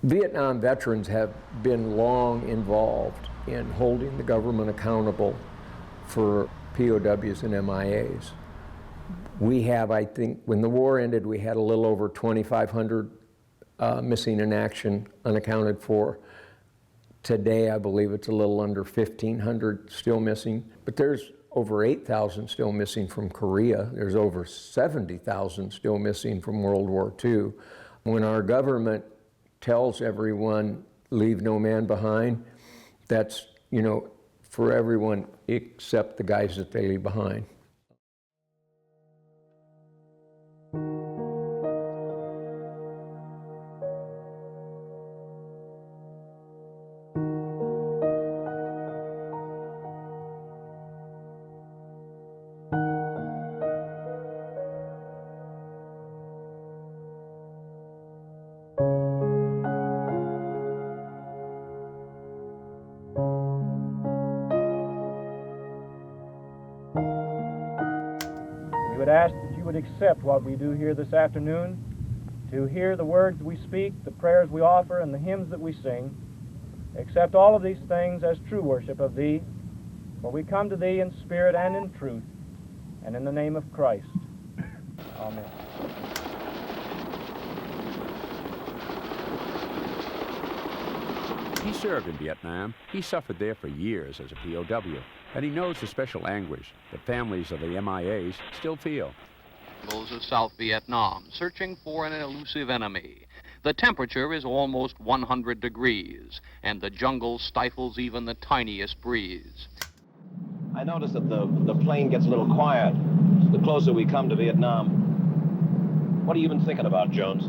Vietnam veterans have been long involved in holding the government accountable for POWs and MIAs. We have, I think, when the war ended, we had a little over 2,500 missing in action, unaccounted for. Today, I believe it's a little under 1,500 still missing, but there's over 8,000 still missing from Korea. There's over 70,000 still missing from World War II. When our government tells everyone, leave no man behind, that's, for everyone except the guys that they leave behind. We would ask that you would accept what we do here this afternoon, to hear the words we speak, the prayers we offer, and the hymns that we sing. Accept all of these things as true worship of Thee, for we come to Thee in spirit and in truth, and in the name of Christ. Amen. He served in Vietnam. He suffered there for years as a POW, and he knows the special anguish that families of the MIAs still feel. Of South Vietnam, searching for an elusive enemy. The temperature is almost 100 degrees, and the jungle stifles even the tiniest breeze. I noticed that the plane gets a little quiet the closer we come to Vietnam. What have you been thinking about, Jones?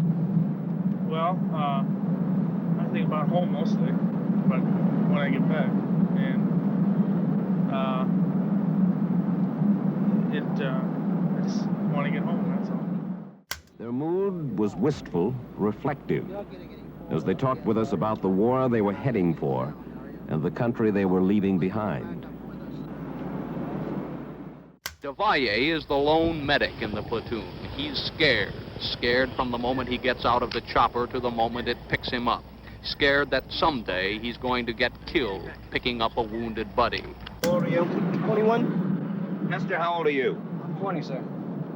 Well, I think about home mostly, but when I get back, and I just want to get home, that's all. Their mood was wistful, reflective, as they talked with us about the war they were heading for and the country they were leaving behind. Devalle is the lone medic in the platoon. He's scared from the moment he gets out of the chopper to the moment it picks him up. Scared that someday he's going to get killed picking up a wounded buddy. How old are you? 21. Hester, how old are you? I'm 20, sir.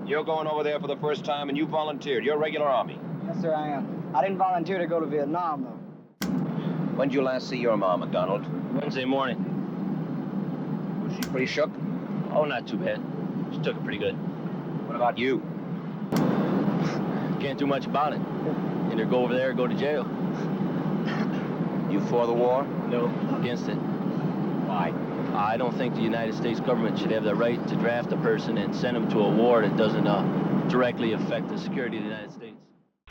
You're going over there for the first time and you volunteered. You're regular Army. Yes, sir, I am. I didn't volunteer to go to Vietnam, though. When did you last see your mom, McDonald? Wednesday morning. Was she pretty shook? Oh, not too bad. She took it pretty good. What about you? Can't do much about it. Either go over there or go to jail. You for the war? No, against it. Why? I don't think the United States government should have the right to draft a person and send him to a war that doesn't directly affect the security of the United States.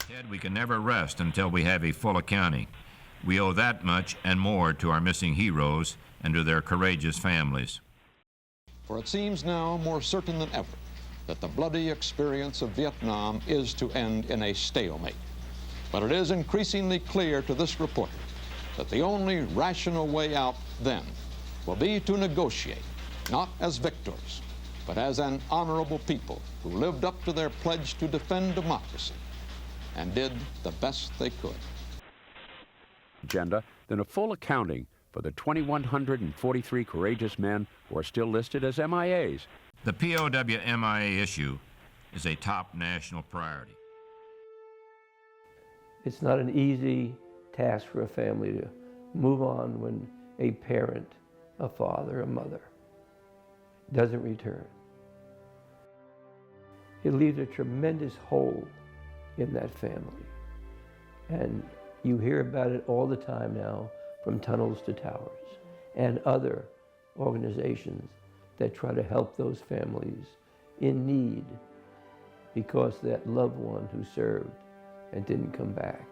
Ted, we can never rest until we have a full accounting. We owe that much and more to our missing heroes and to their courageous families. For it seems now more certain than ever that the bloody experience of Vietnam is to end in a stalemate. But it is increasingly clear to this reporter that the only rational way out then will be to negotiate, not as victors, but as an honorable people who lived up to their pledge to defend democracy and did the best they could. Agenda, then a full accounting for the 2,143 courageous men who are still listed as MIAs. The POW-MIA issue is a top national priority. It's not an easy task for a family to move on when a parent, a father, a mother, doesn't return. It leaves a tremendous hole in that family. And you hear about it all the time now from Tunnels to Towers and other organizations that try to help those families in need because that loved one who served and didn't come back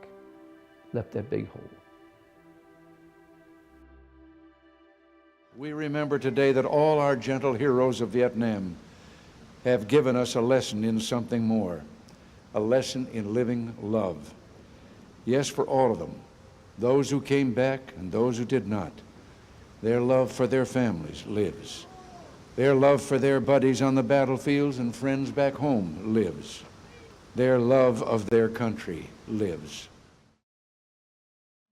left that big hole. We remember today that all our gentle heroes of Vietnam have given us a lesson in something more, a lesson in living love. Yes, for all of them, those who came back and those who did not. Their love for their families lives. Their love for their buddies on the battlefields and friends back home lives. Their love of their country lives.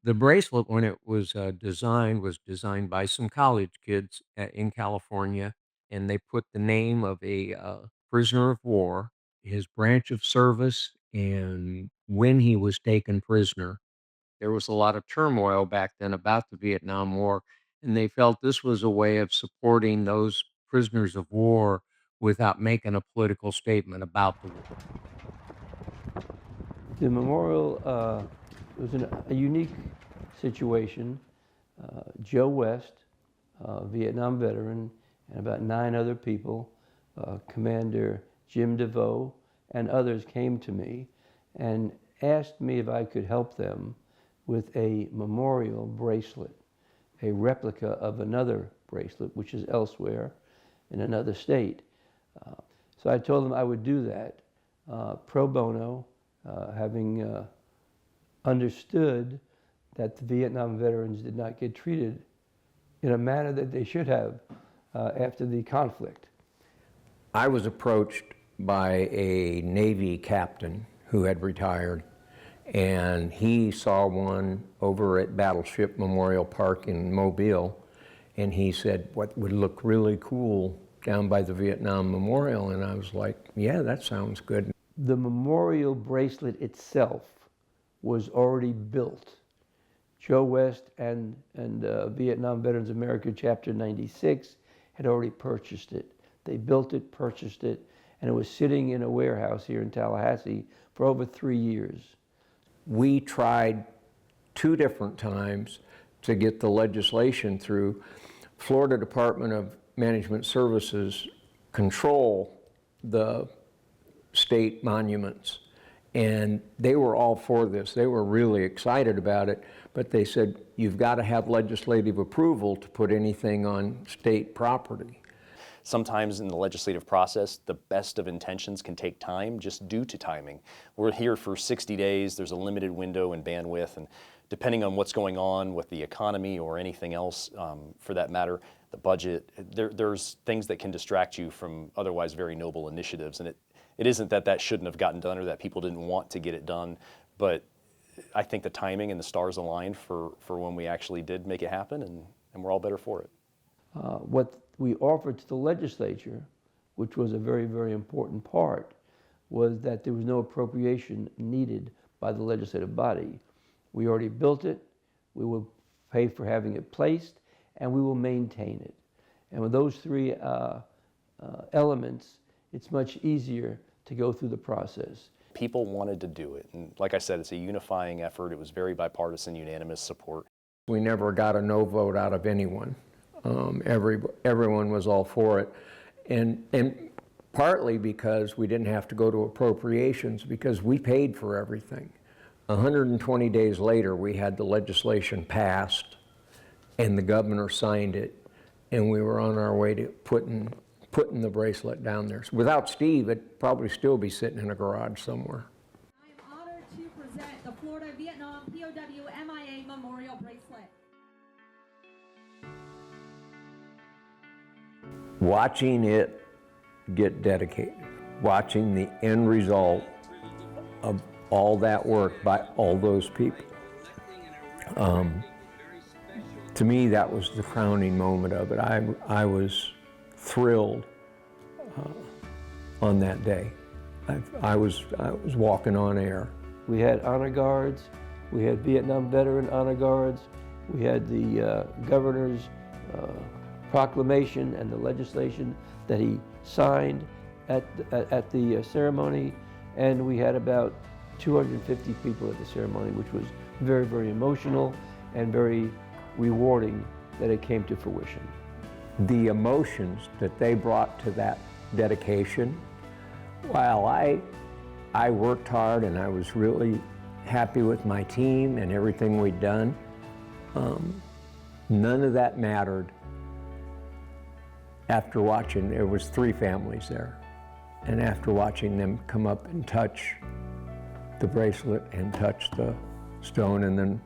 The bracelet, when it was designed by some college kids in California, and they put the name of a prisoner of war, his branch of service, and when he was taken prisoner. There was a lot of turmoil back then about the Vietnam War, and they felt this was a way of supporting those prisoners of war without making a political statement about the war. The memorial was a unique situation. Joe West, Vietnam veteran, and about 9 other people, Commander Jim DeVoe, and others came to me and asked me if I could help them with a memorial bracelet, a replica of another bracelet, which is elsewhere in another state. So I told them I would do that pro bono, having understood that the Vietnam veterans did not get treated in a manner that they should have after the conflict. I was approached by a Navy captain who had retired, and he saw one over at Battleship Memorial Park in Mobile, and he said, what would look really cool down by the Vietnam Memorial? And I was like, yeah, that sounds good. The memorial bracelet itself was already built. Joe West and Vietnam Veterans America Chapter 96 had already purchased it. They built it, purchased it, and it was sitting in a warehouse here in Tallahassee for over 3 years. We tried 2 different times to get the legislation through. Florida Department of Management Services control the state monuments, and they were all for this. They were really excited about it, but they said, you've got to have legislative approval to put anything on state property. Sometimes in the legislative process, the best of intentions can take time just due to timing. We're here for 60 days, there's a limited window and bandwidth, and depending on what's going on with the economy or anything else for that matter, the budget, there's things that can distract you from otherwise very noble initiatives. And it isn't that that shouldn't have gotten done or that people didn't want to get it done, but I think the timing and the stars aligned for when we actually did make it happen, and we're all better for it. What we offered to the legislature, which was a very, very important part, was that there was no appropriation needed by the legislative body. We already built it, we will pay for having it placed, and we will maintain it. And with those 3 elements, it's much easier to go through the process. People wanted to do it, and like I said, it's a unifying effort. It was very bipartisan, unanimous support. We never got a no vote out of anyone. Everyone was all for it, and partly because we didn't have to go to appropriations because we paid for everything. 120 days later, we had the legislation passed, and the governor signed it, and we were on our way to putting the bracelet down there. So without Steve, it'd probably still be sitting in a garage somewhere. I am honored to present the Florida Vietnam POW MIA Memorial Bracelet. Watching it get dedicated, watching the end result of all that work by all those people. To me, that was the crowning moment of it. I was thrilled on that day. I was walking on air. We had honor guards, we had Vietnam veteran honor guards, we had the governor's proclamation and the legislation that he signed at the ceremony, and we had about 250 people at the ceremony, which was very, very emotional and very rewarding that it came to fruition. The emotions that they brought to that dedication, while I worked hard and I was really happy with my team and everything we'd done, none of that mattered after watching. There was 3 families there, and after watching them come up and touch the bracelet and touch the stone, and then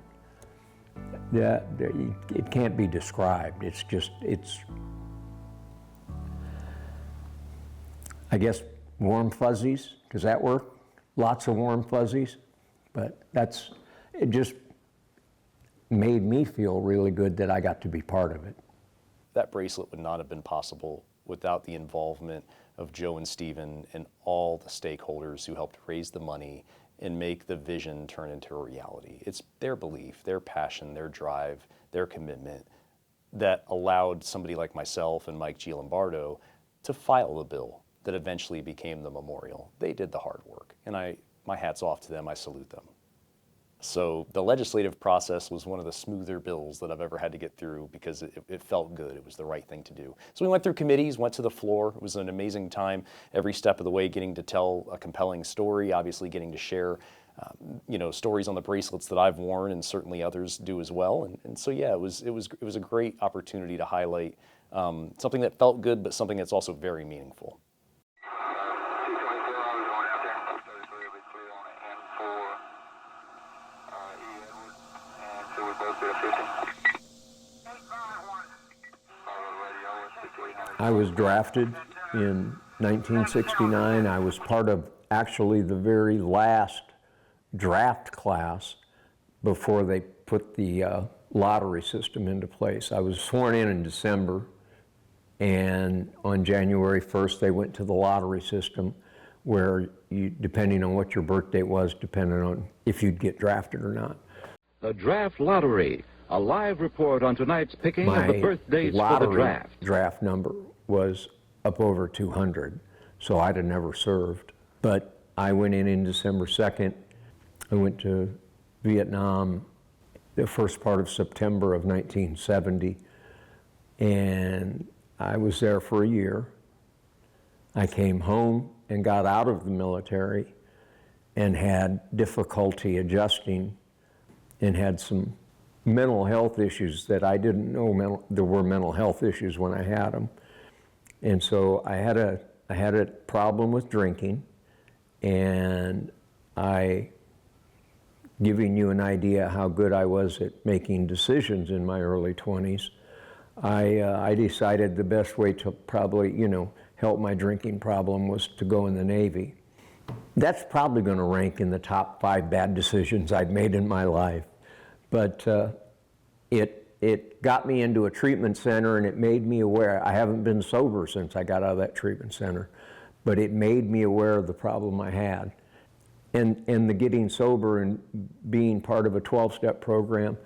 it can't be described. It's I guess warm fuzzies. Does that work? Lots of warm fuzzies, but made me feel really good that I got to be part of it. That bracelet would not have been possible without the involvement of Joe and Stephen and all the stakeholders who helped raise the money and make the vision turn into a reality. It's their belief, their passion, their drive, their commitment that allowed somebody like myself and Mike G. Lombardo to file the bill that eventually became the memorial. They did the hard work, and my hat's off to them. I salute them. So the legislative process was one of the smoother bills that I've ever had to get through because it felt good. It was the right thing to do. So we went through committees, went to the floor. It was an amazing time every step of the way, getting to tell a compelling story, obviously getting to share stories on the bracelets that I've worn, and certainly others do as well. And so yeah, it was a great opportunity to highlight something that felt good, but something that's also very meaningful. I was drafted in 1969. I was part of actually the very last draft class before they put the lottery system into place. I was sworn in December, and on January 1st they went to the lottery system where you, depending on what your birth date was, depending on if you'd get drafted or not. The draft lottery, a live report on tonight's picking of the birth dates for the draft. Draft number was up over 200, so I'd have never served. But I went in December 2nd. I went to Vietnam the first part of September of 1970, and I was there for a year. I came home and got out of the military and had difficulty adjusting and had some mental health issues that I didn't know there were mental health issues when I had them. And so I had a problem with drinking, and giving you an idea how good I was at making decisions in my early 20s, I decided the best way to probably, help my drinking problem was to go in the Navy. That's probably going to rank in the top 5 bad decisions I'd made in my life. But it got me into a treatment center, and it made me aware. I haven't been sober since I got out of that treatment center, but it made me aware of the problem I had. And the getting sober and being part of a 12-step program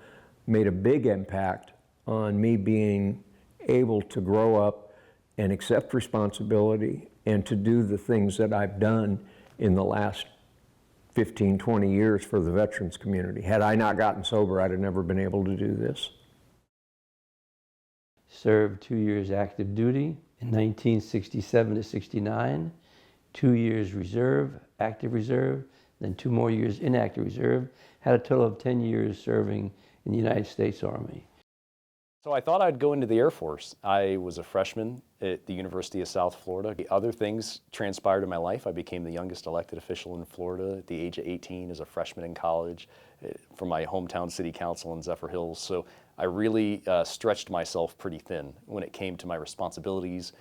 made a big impact on me being able to grow up and accept responsibility and to do the things that I've done in the last 15, 20 years for the veterans community. Had I not gotten sober, I'd have never been able to do this. Served 2 years active duty in 1967 to 69, 2 years reserve, active reserve, then 2 more years inactive reserve, had a total of 10 years serving in the United States Army. So I thought I'd go into the Air Force. I was a freshman at the University of South Florida. Other things transpired in my life. I became the youngest elected official in Florida at the age of 18 as a freshman in college for my hometown city council in Zephyr Hills. So I really stretched myself pretty thin when it came to my responsibilities,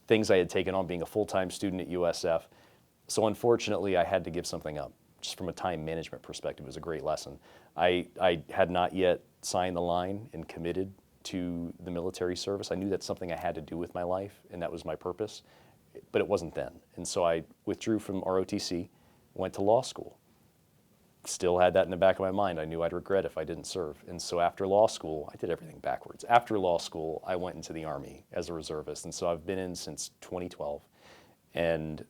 things I had taken on being a full-time student at USF. So unfortunately, I had to give something up. Just from a time management perspective, it was a great lesson. I had not yet signed the line and committed to the military service. I knew that's something I had to do with my life, and that was my purpose, but it wasn't then. And so I withdrew from ROTC, went to law school. Still had that in the back of my mind. I knew I'd regret if I didn't serve. And so after law school, I did everything backwards. After law school, I went into the Army as a reservist. And so I've been in since 2012. And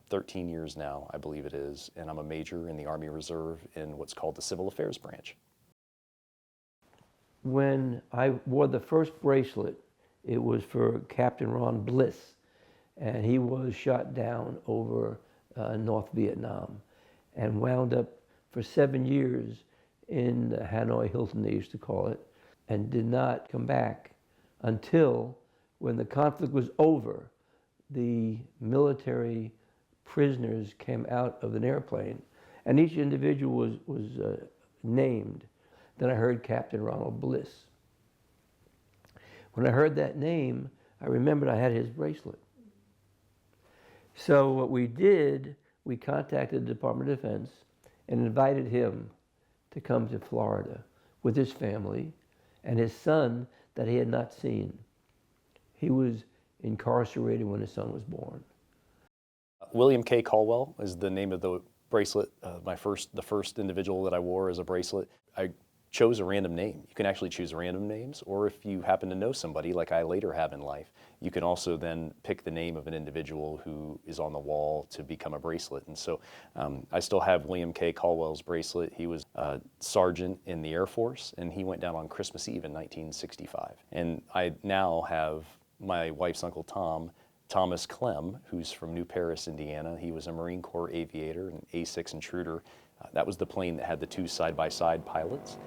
13 years now, I believe it is, and I'm a major in the Army Reserve in what's called the Civil Affairs Branch. When I wore the first bracelet, it was for Captain Ron Bliss, and he was shot down over North Vietnam and wound up for 7 years in the Hanoi Hilton, they used to call it, and did not come back until when the conflict was over. The military prisoners came out of an airplane, and each individual was named. Then I heard Captain Ronald Bliss. When I heard that name, I remembered I had his bracelet. So what we did, we contacted the Department of Defense and invited him to come to Florida. with his family and his son that he had not seen. He was incarcerated when his son was born. William K. Caldwell is the name of the bracelet. The first individual that I wore as a bracelet. I chose a random name. You can actually choose random names, or if you happen to know somebody like I later have in life, you can also then pick the name of an individual who is on the wall to become a bracelet. And so I still have William K. Caldwell's bracelet. He was a sergeant in the Air Force, and he went down on Christmas Eve in 1965. And I now have my wife's Uncle Tom, Thomas Clem, who's from New Paris, Indiana. He was a Marine Corps aviator, an A-6 intruder. That was the plane that had the two side-by-side pilots,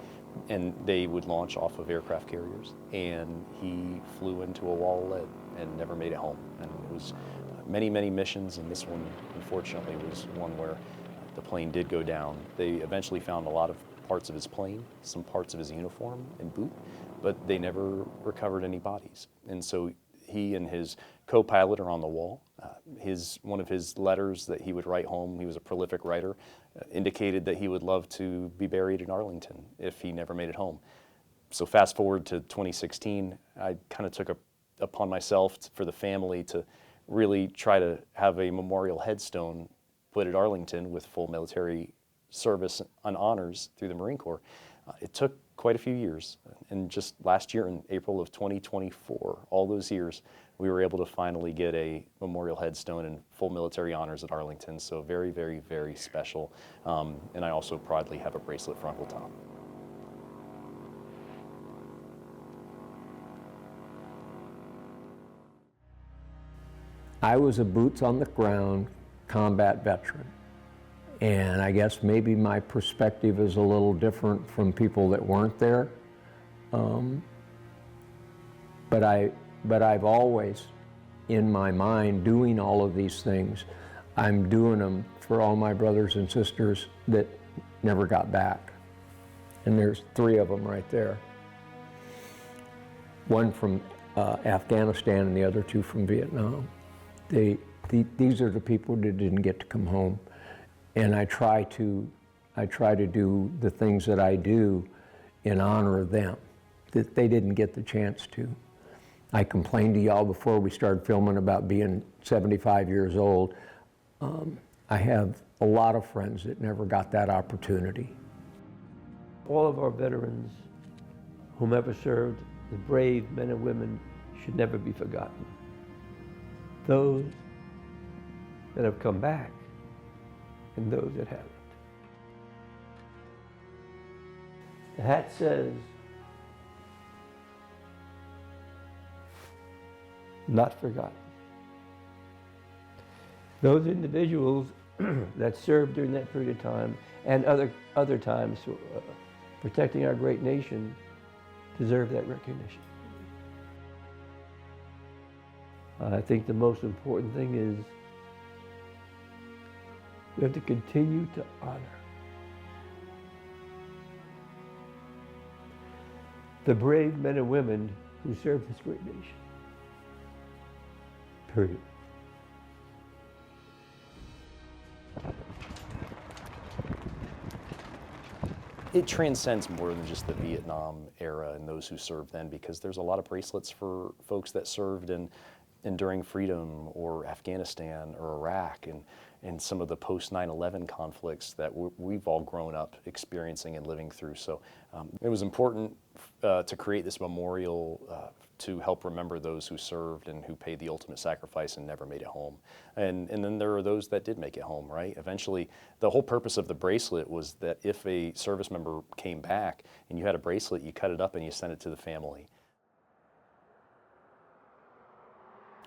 and they would launch off of aircraft carriers. And he flew into a wall of lead and never made it home. And it was many, many missions, and this one, unfortunately, was one where the plane did go down. They eventually found a lot of parts of his plane, some parts of his uniform and boot, but they never recovered any bodies. And so he and his co-pilot are on the wall. One of his letters that he would write home, he was a prolific writer, indicated that he would love to be buried in Arlington if he never made it home. So fast forward to 2016, I kind of took upon myself for the family to really try to have a memorial headstone put at Arlington with full military service and honors through the Marine Corps. It took quite a few years, and just last year in April of 2024, all those years, we were able to finally get a memorial headstone and full military honors at Arlington, so very, very, very special. And I also proudly have a bracelet for Uncle Tom. I was a boots on the ground combat veteran. And I guess maybe my perspective is a little different from people that weren't there. But I've always, in my mind, doing all of these things, I'm doing them for all my brothers and sisters that never got back. And there's 3 of them right there. One from Afghanistan and the other 2 from Vietnam. These are the people that didn't get to come home. And I try to do the things that I do in honor of them, that they didn't get the chance to. I complained to y'all before we started filming about being 75 years old. I have a lot of friends that never got that opportunity. All of our veterans, whomever served, the brave men and women, should never be forgotten. Those that have come back and those that haven't. The hat says, not forgotten. Those individuals that served during that period of time and other times protecting our great nation deserve that recognition. I think the most important thing is we have to continue to honor the brave men and women who served this great nation. Period. It transcends more than just the Vietnam era and those who served then, because there's a lot of bracelets for folks that served in Enduring Freedom or Afghanistan or Iraq and some of the post 9/11 conflicts that we've all grown up experiencing and living through. So it was important to create this memorial to help remember those who served and who paid the ultimate sacrifice and never made it home. And then there are those that did make it home, right? Eventually, the whole purpose of the bracelet was that if a service member came back and you had a bracelet, you cut it up and you sent it to the family.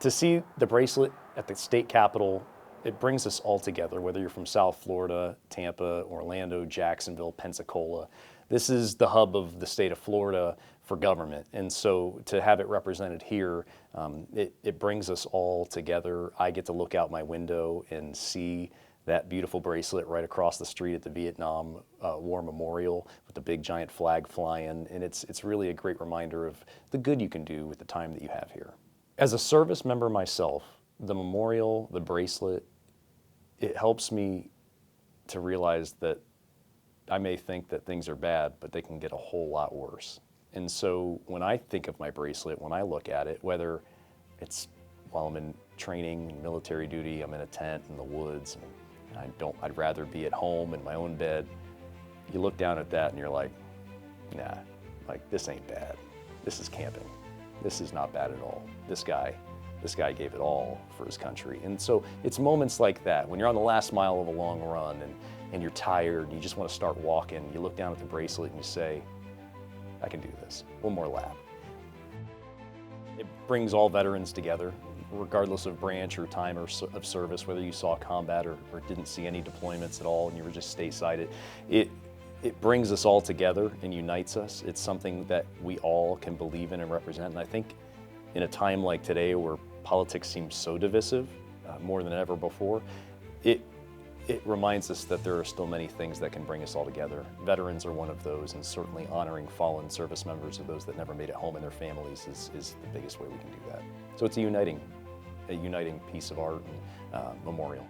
To see the bracelet at the state capitol, it brings us all together, whether you're from South Florida, Tampa, Orlando, Jacksonville, Pensacola. This is the hub of the state of Florida for government. And so to have it represented here, it brings us all together. I get to look out my window and see that beautiful bracelet right across the street at the Vietnam War Memorial with the big giant flag flying. And it's really a great reminder of the good you can do with the time that you have here. As a service member myself, the memorial, the bracelet, it helps me to realize that I may think that things are bad, but they can get a whole lot worse. And so when I think of my bracelet, when I look at it, whether it's while I'm in training, military duty, I'm in a tent in the woods, and I'd rather be at home in my own bed. You look down at that and you're like, nah, like this ain't bad. This is camping. This is not bad at all. This guy gave it all for his country. And so it's moments like that, when you're on the last mile of a long run and you're tired and you just want to start walking, you look down at the bracelet and you say, I can do this, one more lap. It brings all veterans together, regardless of branch or time of service, whether you saw combat or didn't see any deployments at all and you were just stateside. It brings us all together and unites us. It's something that we all can believe in and represent. And I think in a time like today where politics seems so divisive, more than ever before, it reminds us that there are still many things that can bring us all together. Veterans are one of those, and certainly honoring fallen service members of those that never made it home and their families is the biggest way we can do that. So it's a uniting piece of art and memorial.